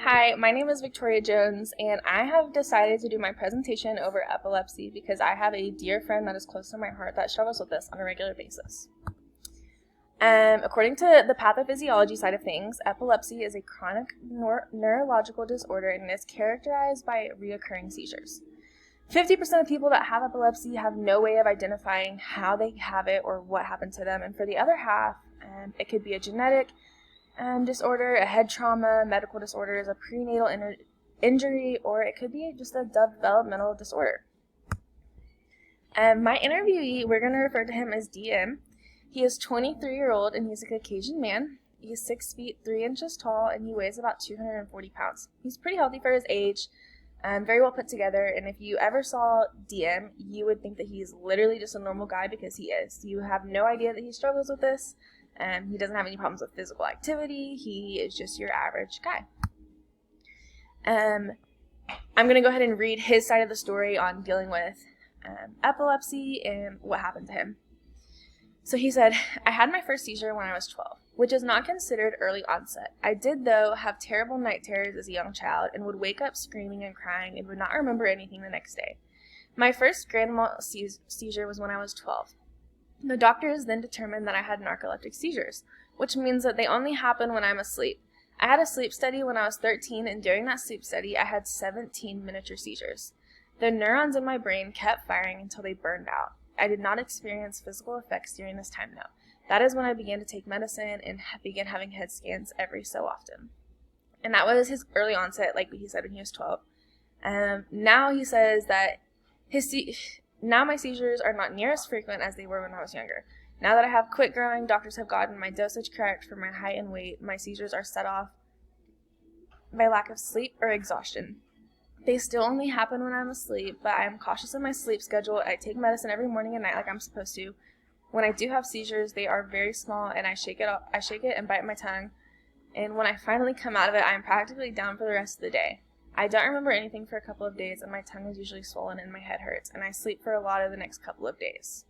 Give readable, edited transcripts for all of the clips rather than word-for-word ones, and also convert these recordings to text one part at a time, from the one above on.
Hi, my name is Victoria Jones, and I have decided to do my presentation over epilepsy because I have a dear friend that is close to my heart that struggles with this on a regular basis. According to the pathophysiology side of things, epilepsy is a chronic neurological disorder and is characterized by reoccurring seizures. 50% of people that have epilepsy have no way of identifying how they have it or what happened to them, and for the other half, it could be a genetic disorder, a head trauma, medical disorders, a prenatal injury, or it could be just a developmental disorder. My interviewee, we're going to refer to him as DM. He is 23-year-old and he's a Caucasian man. He's 6 feet 3 inches tall and he weighs about 240 pounds. He's pretty healthy for his age, very well put together, and if you ever saw DM, you would think that he's literally just a normal guy because he is. You have no idea that he struggles with this. He doesn't have any problems with physical activity. He is just your average guy. I'm going to go ahead and read his side of the story on dealing with epilepsy and what happened to him. So he said, I had my first seizure when I was 12, which is not considered early onset. I did, though, have terrible night terrors as a young child and would wake up screaming and crying and would not remember anything the next day. My first grand mal seizure was when I was 12. The doctors then determined that I had narcoleptic seizures, which means that they only happen when I'm asleep. I had a sleep study when I was 13, and during that sleep study, I had 17 miniature seizures. The neurons in my brain kept firing until they burned out. I did not experience physical effects during this time, though. That is when I began to take medicine and began having head scans every so often. And that was his early onset, like he said, when he was 12. Now he says that now my seizures are not near as frequent as they were when I was younger. Now that I have quit growing, doctors have gotten my dosage correct for my height and weight. My seizures are set off by lack of sleep or exhaustion. They still only happen when I'm asleep, but I am cautious of my sleep schedule. I take medicine every morning and night like I'm supposed to. When I do have seizures, they are very small and I shake it and bite my tongue. And when I finally come out of it, I am practically down for the rest of the day. I don't remember anything for a couple of days, and my tongue is usually swollen and my head hurts, and I sleep for a lot of the next couple of days.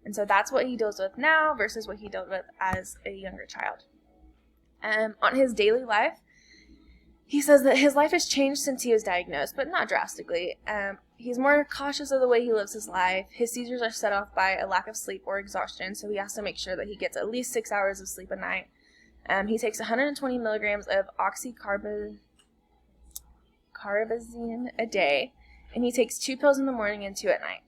And so that's what he deals with now versus what he dealt with as a younger child. On his daily life, he says that his life has changed since he was diagnosed, but not drastically. He's more cautious of the way he lives his life. His seizures are set off by a lack of sleep or exhaustion, so he has to make sure that he gets at least 6 hours of sleep a night. He takes 120 milligrams of oxycarbazine a day, and he takes 2 pills in the morning and 2 at night.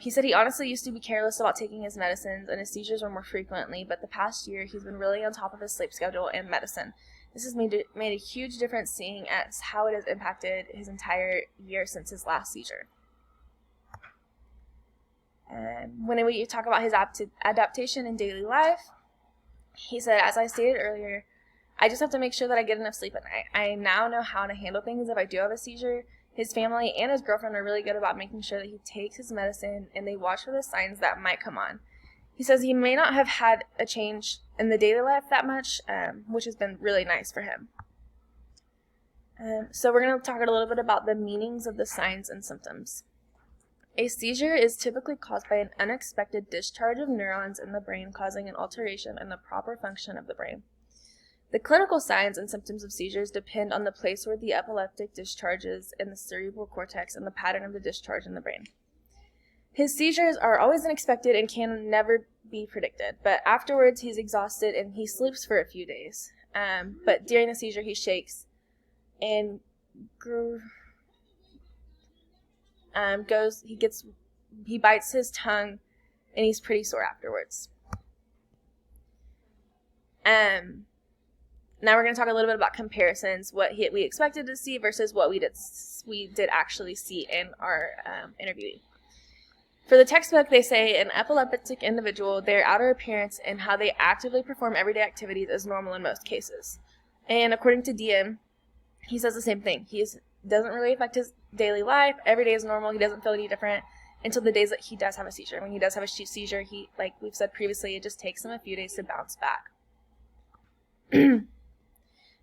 He said he honestly used to be careless about taking his medicines, and his seizures were more frequently, but the past year he's been really on top of his sleep schedule and medicine. This has made a huge difference, seeing as how it has impacted his entire year since his last seizure. When we talk about his adaptation in daily life, he said, as I stated earlier, I just have to make sure that I get enough sleep at night. I now know how to handle things if I do have a seizure. His family and his girlfriend are really good about making sure that he takes his medicine, and they watch for the signs that might come on. He says he may not have had a change in the daily life that much, which has been really nice for him. So we're going to talk a little bit about the meanings of the signs and symptoms. A seizure is typically caused by an unexpected discharge of neurons in the brain, causing an alteration in the proper function of the brain. The clinical signs and symptoms of seizures depend on the place where the epileptic discharges in the cerebral cortex and the pattern of the discharge in the brain. His seizures are always unexpected and can never be predicted, but afterwards he's exhausted and he sleeps for a few days. But during the seizure he shakes and he bites his tongue and he's pretty sore afterwards. Now we're going to talk a little bit about comparisons, what we expected to see versus what we did actually see in our interviewee. For the textbook, they say an epileptic individual, their outer appearance and how they actively perform everyday activities is normal in most cases. And according to DM, he says the same thing. He doesn't really affect his daily life. Every day is normal. He doesn't feel any different until the days that he does have a seizure. When he does have a seizure, like we've said previously, it just takes him a few days to bounce back.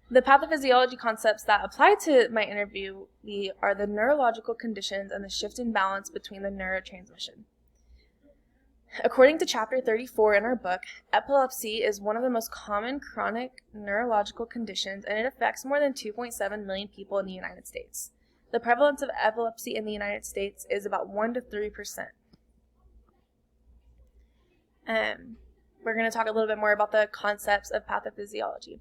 The pathophysiology concepts that apply to my interview are the neurological conditions and the shift in balance between the neurotransmission. According to chapter 34 in our book, epilepsy is one of the most common chronic neurological conditions, and it affects more than 2.7 million people in the United States. The prevalence of epilepsy in the United States is about 1 to 3%. We're going to talk a little bit more about the concepts of pathophysiology.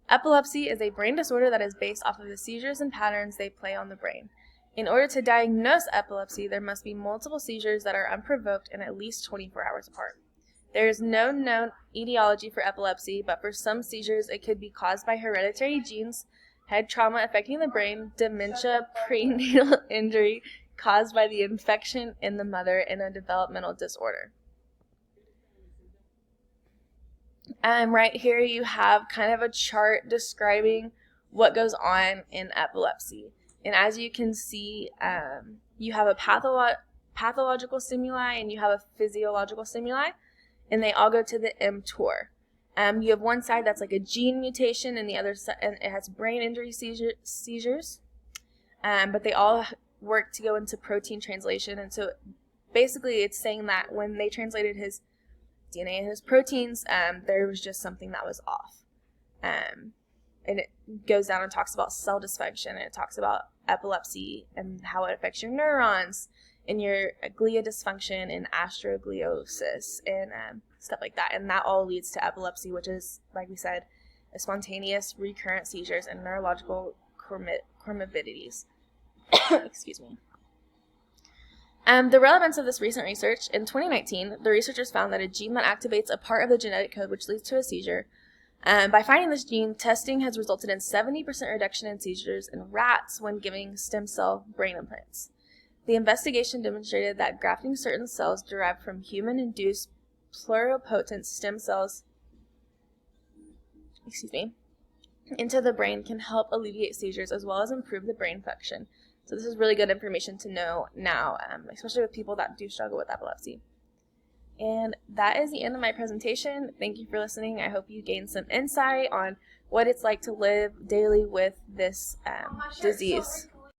Epilepsy is a brain disorder that is based off of the seizures and patterns they play on the brain. In order to diagnose epilepsy, there must be multiple seizures that are unprovoked and at least 24 hours apart. There is no known etiology for epilepsy, but for some seizures, it could be caused by hereditary genes, head trauma affecting the brain, dementia, prenatal injury caused by the infection in the mother, and a developmental disorder. Right here you have kind of a chart describing what goes on in epilepsy. And as you can see, you have a pathological stimuli and you have a physiological stimuli, and they all go to the mTOR. You have one side that's like a gene mutation, and the other side, and it has brain injury seizures, but they all work to go into protein translation. And so basically it's saying that when they translated his DNA and his proteins, there was just something that was off. And it goes down and talks about cell dysfunction, and it talks about epilepsy and how it affects your neurons and your glia dysfunction and astrogliosis and stuff like that. And that all leads to epilepsy, which is, like we said, a spontaneous recurrent seizures and neurological comorbidities. Excuse me. The relevance of this recent research, in 2019, the researchers found that a gene that activates a part of the genetic code which leads to a seizure. By finding this gene, testing has resulted in 70% reduction in seizures in rats when giving stem cell brain implants. The investigation demonstrated that grafting certain cells derived from human-induced pluripotent stem cells into the brain can help alleviate seizures as well as improve the brain function. So this is really good information to know now, especially with people that do struggle with epilepsy. And that is the end of my presentation. Thank you for listening. I hope you gained some insight on what it's like to live daily with this disease.